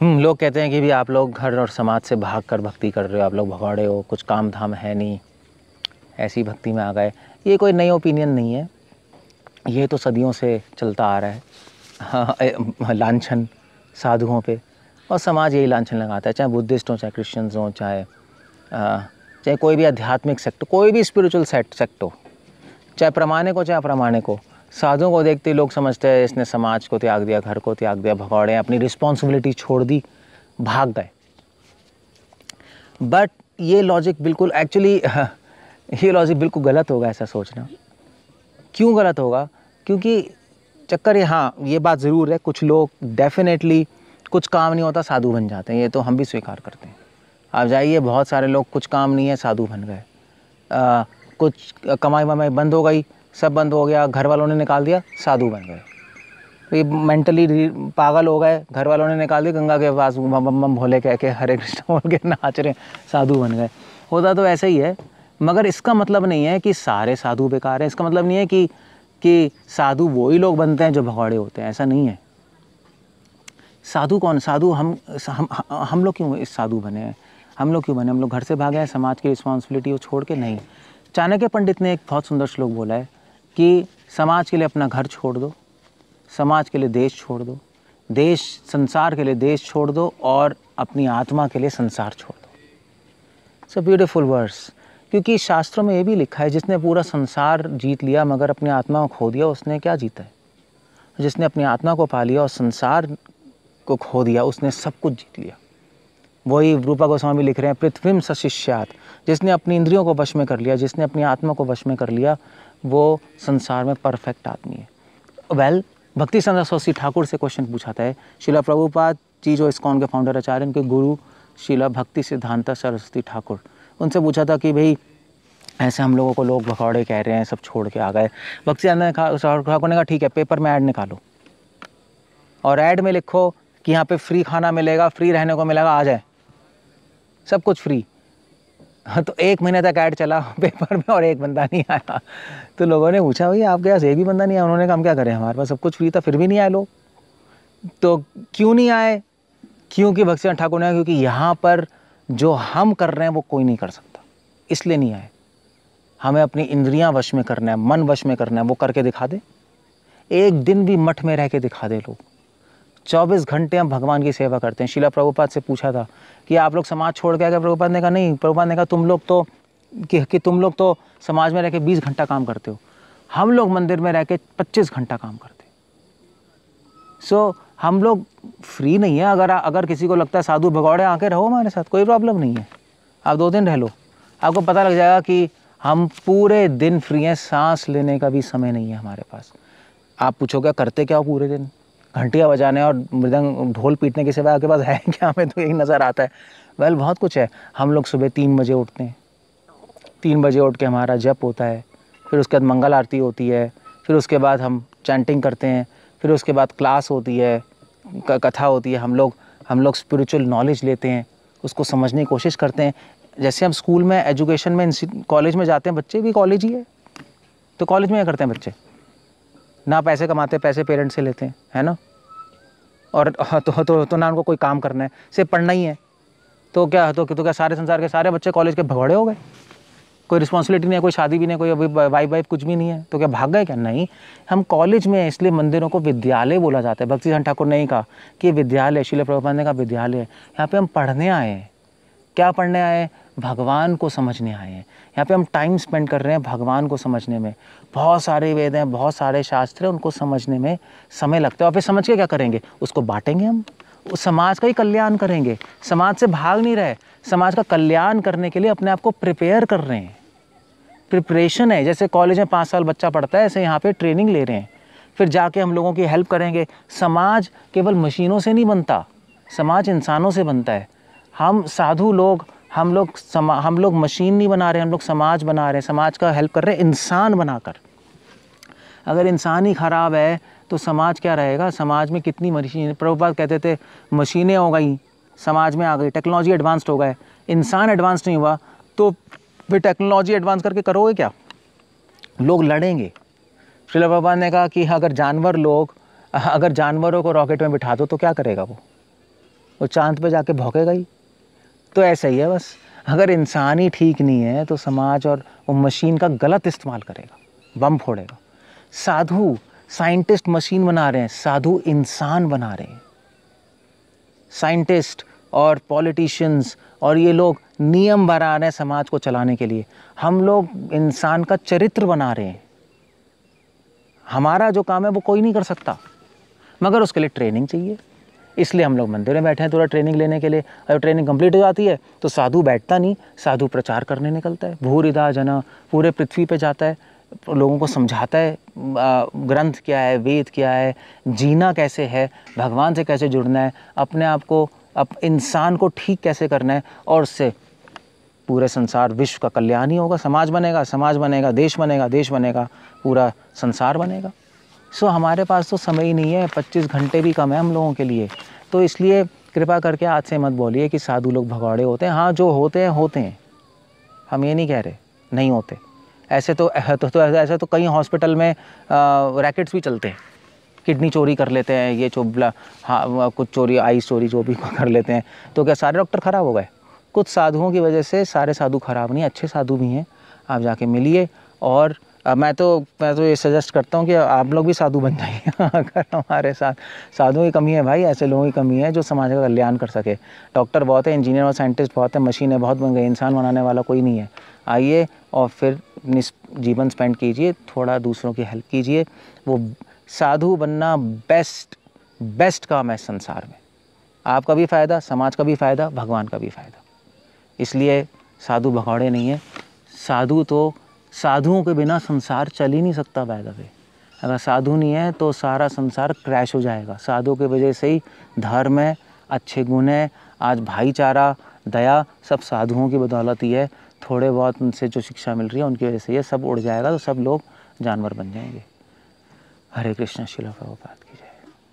लोग कहते हैं कि भी आप लोग घर और समाज से भाग कर भक्ति कर रहे हो, आप लोग भगौड़े हो, कुछ काम धाम है नहीं, ऐसी भक्ति में आ गए। ये कोई नई ओपिनियन नहीं है, ये तो सदियों से चलता आ रहा है। हाँ, लांछन साधुओं पे, और समाज यही लांछन लगाता है, चाहे बुद्धिस्ट हो, चाहे क्रिश्चियंस हो, चाहे कोई भी आध्यात्मिक सेक्ट, कोई भी स्पिरिचुअल सेक्ट हो, चाहे प्रामाणिक हो चाहे अप्रामाणिक हो। साधुओं को देखते ही लोग समझते हैं इसने समाज को त्याग दिया, घर को त्याग दिया, भगौड़े अपनी रिस्पॉन्सिबिलिटी छोड़ दी, भाग गए। बट ये लॉजिक बिल्कुल ये लॉजिक बिल्कुल गलत होगा ऐसा सोचना। क्यों गलत होगा? क्योंकि चक्कर ये बात ज़रूर है, कुछ लोग डेफिनेटली कुछ काम नहीं होता साधु बन जाते हैं, ये तो हम भी स्वीकार करते हैं। आप जाइए, बहुत सारे लोग कुछ काम नहीं है साधु बन गए, कुछ कमाई वमाई बंद हो गई, सब बंद हो गया, घर वालों ने निकाल दिया, साधु बन गए। ये मेंटली पागल हो गए, घर वालों ने निकाल दिया, गंगा के पास बम बम भोले कह के हरे कृष्ण बोल के नाच रहे, साधु बन गए। होता तो ऐसा ही है, मगर इसका मतलब नहीं है कि सारे साधु बेकार हैं। इसका मतलब नहीं है कि साधु वही लोग बनते हैं जो भगौड़े होते हैं, ऐसा नहीं है। साधु कौन? साधु हम लोग क्यों इस साधु बने हैं? हम लोग क्यों बने? हम लोग घर से भागे हैं समाज की रिस्पॉन्सिबिलिटी को छोड़ के? नहीं। चाणक्य पंडित ने एक बहुत सुंदर श्लोक बोला है कि समाज के लिए अपना घर छोड़ दो, समाज के लिए देश छोड़ दो, संसार के लिए देश छोड़ दो, और अपनी आत्मा के लिए संसार छोड़ दो। इट्स अ ब्यूटीफुल वर्स, क्योंकि शास्त्रों में ये भी लिखा है, जिसने पूरा संसार जीत लिया मगर अपनी आत्मा को खो दिया, उसने क्या जीता है? जिसने अपनी आत्मा को पा लिया और संसार को खो दिया, उसने सब कुछ जीत लिया। वही रूपा गोस्वामी लिख रहे हैं, पृथ्वीम सशिष्यात, जिसने अपनी इंद्रियों को वश में कर लिया, जिसने अपनी आत्मा को वश में कर लिया, वो संसार में परफेक्ट आदमी है। भक्ति सिद्धांत सरस्वती ठाकुर से क्वेश्चन पूछा था, श्रीला प्रभुपाद जी जो इस्कॉन के फाउंडर आचार्य, उनके गुरु श्रीला भक्ति सिद्धांत सरस्वती ठाकुर, उनसे पूछा था कि भाई ऐसे हम लोगों को लोग भगौड़े कह रहे हैं, सब छोड़ के आ गए। भक्ति सिद्धांत ठाकुर ने कहा ठीक है, पेपर में ऐड निकालो और ऐड में लिखो कि यहाँ पे फ्री खाना मिलेगा, फ्री रहने को मिलेगा, आ जाए, सब कुछ फ्री। तो 1 महीने तक ऐड चला पेपर में और एक बंदा नहीं आया। तो लोगों ने पूछा भाई आपके पास एक भी बंदा नहीं आया? उन्होंने कहा हम क्या करें, हमारे पास सब कुछ फ्री था, फिर भी नहीं आए लोग। तो क्यों नहीं आए? क्योंकि भक्ति सिद्धांत ठाकुर ने, क्योंकि यहाँ पर जो हम कर रहे हैं वो कोई नहीं कर सकता, इसलिए नहीं आए। हमें अपनी इंद्रियां वश में करना है, मन वश में करना है, वो करके दिखा दे। एक दिन भी मठ में रह के दिखा दे लोग। 24 घंटे हम भगवान की सेवा करते हैं। शीला प्रभुपाद से पूछा था कि आप लोग समाज छोड़ के आ गए? प्रभुपाद ने कहा नहीं। प्रभुपाद ने कहा तुम लोग तो तुम लोग तो समाज में रह के 20 घंटा काम करते हो, हम लोग मंदिर में रह के 25 घंटा काम करते हैं। सो हम लोग फ्री नहीं है। अगर किसी को लगता है साधु भगौड़े आके रहो हमारे साथ, कोई प्रॉब्लम नहीं है, आप 2 दिन रह लो, आपको पता लग जाएगा कि हम पूरे दिन फ्री हैं, सांस लेने का भी समय नहीं है हमारे पास। आप पूछोगे करते क्या हो पूरे दिन? घंटियाँ बजाने और मृदंग ढोल पीटने के सिवा आपके पास है क्या? हमें तो यही नज़र आता है। बहुत कुछ है। हम लोग सुबह 3 बजे उठते हैं, 3 बजे उठ के हमारा जप होता है, फिर उसके बाद मंगल आरती होती है, फिर उसके बाद हम चैंटिंग करते हैं, फिर उसके बाद क्लास होती है, कथा होती है। हम लोग स्पिरिचुअल नॉलेज लेते हैं, उसको समझने की कोशिश करते हैं। जैसे हम स्कूल में, एजुकेशन में, कॉलेज में जाते हैं, बच्चे भी कॉलेज ही है, तो कॉलेज में क्या करते हैं बच्चे? ना पैसे कमाते, पैसे पेरेंट्स से लेते हैं, है ना? और तो ना उनको कोई काम करना है, सिर्फ पढ़ना ही है। तो क्या सारे संसार के सारे बच्चे कॉलेज के भगौड़े हो गए? कोई रिस्पॉन्सिबिलिटी नहीं है, कोई शादी भी नहीं, कोई अभी वाइफ कुछ भी नहीं है, तो क्या भाग गए क्या? नहीं, हम कॉलेज में हैं, इसलिए मंदिरों को विद्यालय बोला जाता है। भक्ति सिद्धांत ठाकुर ने ही कहा कि विद्यालय, शील प्रभुपाद ने कहा विद्यालय। यहाँ पे हम पढ़ने आए हैं। क्या पढ़ने आए हैं? भगवान को समझने आए हैं। यहाँ पे हम टाइम स्पेंड कर रहे हैं भगवान को समझने में। बहुत सारे वेद हैं, बहुत सारे शास्त्र हैं, उनको समझने में समय लगता है। और फिर समझ के क्या करेंगे? उसको बांटेंगे हम, उस समाज का ही कल्याण करेंगे। समाज से भाग नहीं रहे, समाज का कल्याण करने के लिए अपने आप को प्रिपेयर कर रहे हैं। प्रिपरेशन है। जैसे कॉलेज में 5 साल बच्चा पढ़ता है, ऐसे यहाँ पे ट्रेनिंग ले रहे हैं, फिर जाके हम लोगों की हेल्प करेंगे। समाज केवल मशीनों से नहीं बनता, समाज इंसानों से बनता है। हम साधु लोग, हम लोग मशीन नहीं बना रहे, हम लोग समाज बना रहे हैं, समाज का हेल्प कर रहे हैं इंसान बनाकर। अगर इंसान ही खराब है तो समाज क्या रहेगा? समाज में कितनी मशीन, प्रभुपाद कहते थे मशीनें हो गई, समाज में आ गई, टेक्नोलॉजी एडवांस्ड हो गए, इंसान एडवांस नहीं हुआ, तो फिर टेक्नोलॉजी एडवांस करके करोगे क्या? लोग लड़ेंगे। श्रील प्रभुपाद ने कहा कि अगर जानवरों को रॉकेट में बिठा दो तो क्या करेगा वो? वो चाँद पे जाके भौंकेगा ही। तो ऐसा ही है बस, अगर इंसान ही ठीक नहीं है तो समाज और वो मशीन का गलत इस्तेमाल करेगा, बम फोड़ेगा। साधु साइंटिस्ट मशीन बना रहे हैं, साधु इंसान बना रहे हैं। साइंटिस्ट और पॉलिटिशियंस और ये लोग नियम बना रहे हैं समाज को चलाने के लिए, हम लोग इंसान का चरित्र बना रहे हैं। हमारा जो काम है वो कोई नहीं कर सकता, मगर उसके लिए ट्रेनिंग चाहिए। इसलिए हम लोग मंदिर में बैठे हैं थोड़ा ट्रेनिंग लेने के लिए। अगर ट्रेनिंग कंप्लीट हो जाती है तो साधु बैठता नहीं, साधु प्रचार करने निकलता है, भूरिदा जना पूरे पृथ्वी पे जाता है, लोगों को समझाता है ग्रंथ क्या है, वेद क्या है, जीना कैसे है, भगवान से कैसे जुड़ना है, अपने आप को इंसान को ठीक कैसे करना है, और उससे पूरे संसार विश्व का कल्याण ही होगा। समाज बनेगा, समाज बनेगा, देश बनेगा, देश बनेगा, पूरा संसार बनेगा। सो हमारे पास तो समय ही नहीं है, 25 घंटे भी कम है हम लोगों के लिए। तो इसलिए कृपा करके आज से मत बोलिए कि साधु लोग भगौड़े होते हैं। हाँ, जो होते हैं होते हैं, हम ये नहीं कह रहे नहीं होते। ऐसे तो कई हॉस्पिटल में रैकेट्स भी चलते हैं, किडनी चोरी कर लेते हैं, ये हाँ कुछ चोरी, आइस चोरी जो भी कर लेते हैं। तो क्या सारे डॉक्टर ख़राब हो गए? कुछ साधुओं की वजह से सारे साधु ख़राब नहीं, अच्छे साधु भी हैं। आप जाके मिलिए। और मैं तो ये सजेस्ट करता हूँ कि आप लोग भी साधु बन जाइए। अगर हमारे साथ साधुओं की कमी है भाई, ऐसे लोगों की कमी है जो समाज का कल्याण कर सके। डॉक्टर बहुत है, इंजीनियर और साइंटिस्ट बहुत है, मशीनें बहुत बन गई, इंसान बनाने वाला कोई नहीं है। आइए और फिर जीवन स्पेंड कीजिए, थोड़ा दूसरों की हेल्प कीजिए। वो साधु बनना बेस्ट काम है संसार में। आपका भी फ़ायदा, समाज का भी फ़ायदा, भगवान का भी फ़ायदा। इसलिए साधु भगौड़े नहीं है। साधुओं के बिना संसार चल ही नहीं सकता। बाय द वे, अगर साधु नहीं है तो सारा संसार क्रैश हो जाएगा। साधुओं की वजह से ही धर्म है, अच्छे गुण है, आज भाईचारा, दया सब साधुओं की बदौलत ही है। थोड़े बहुत उनसे जो शिक्षा मिल रही है उनकी वजह से ये सब उड़ जाएगा, तो सब लोग जानवर बन जाएंगे। हरे कृष्ण। श्रील प्रभुपाद की जय।